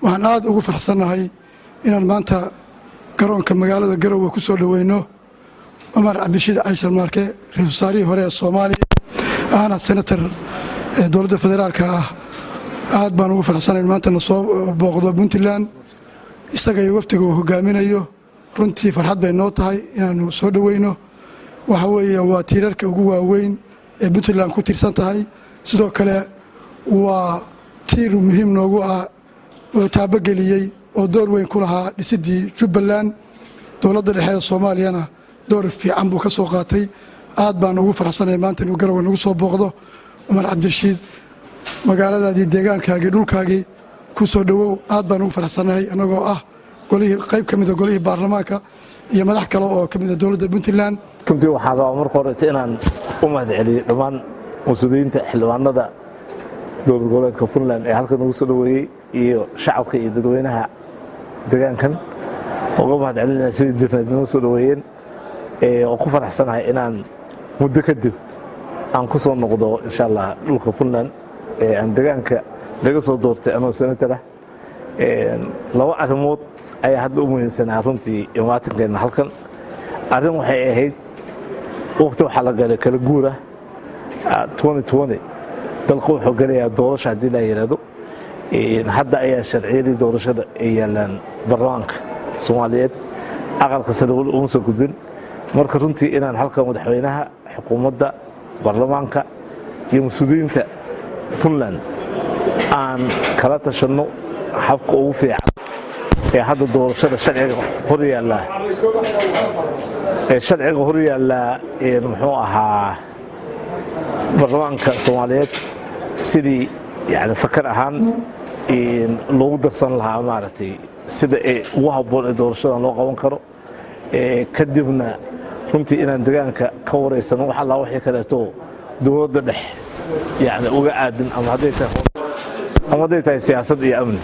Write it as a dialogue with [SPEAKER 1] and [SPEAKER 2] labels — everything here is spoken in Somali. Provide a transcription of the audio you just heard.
[SPEAKER 1] waxaan aad ugu faraxsanahay inaan maanta garoonka magaalada Garowe ku soo dhaweyno Sanatar Cumar C.rashiid Sharmaake ra'iisul wasaarihii hore ee Soomaaliya ahna senator dowladda federaalka ah aad baan ugu faraxsanahay maanta soo booqdo Puntland isaga iyo waftiga uu hogaaminayo runtii farxad bay noo tahay inaanu soo dhaweyno waxa weeye waa tiirarka ugu waaweyn ee Puntland ku tirsan tahay sidoo kale waa tiir muhiim noogu ah oo taabageliyay oo door weyn ku lahaa dhisidii Jubbaland dowladda dhexe ee Soomaaliyana door fiican buu ka soo qaatay aad baan ugu faraxsanahay maanta inuu Garowe nagu soo booqdo Sanatar Cabdirashiid magaaladaadii deegaankaagii dhulkaagii ku soo dhawow aad baan ugu faraxsanahay anagoo ah golihii qayb ka mid ah golihii baarlamaanka iyo madax kale oo ka mid ah dowladda Puntland
[SPEAKER 2] runtii waxaan rabaa marka hore inaan u mahadceliyo dhammaan mas'uuliyiinta xildhibaanada dowlad goboleedka Puntland ee halkan ugu soo dhaweeyay iyo shacabka iyo dadweynaha deegaankan uga mahadcelinaya sidii difnaadnimo soo dhaweeyeen oo ku faraxsanahay inaan muddo kadib aan ku soo noqdo insha Allah dhulka Puntland ee aan deegaanka laga soo doortay anoo senator ah laba arrimood ayaa hadda u muhiimsanaa runtii imaatinkeena halkan arrin waxay ahayd waqti waxa la galay kala guura 2020 dalku wuxuu galayaa doorasho haddii la yiraahdo hadda ayaa sharciyadii doorashada ay yaalaan baarlamaanka Soomaaliyeed aqalka sare uma soo gudbin marka runtii inaan halkan madaxweynaha xukuumadda baarlamaanka iyo mas'uuliyiinta Puntland aan kala tashano habka ugu fiican ee hadda doorashada sharciga hor yaala muxuu ahaa baarlamaanka Soomaaliyeed sidii yani fakar ahaan loogu darsan lahaa maaragtay sida ay ugu habboon ee doorashada loo qaban karo kadibna runtii inaan deegaanka ka wareysano waxa la wixii kaleeto dowladda dhexe yani uga aadin ama hadday tahay siyaasad iyo amni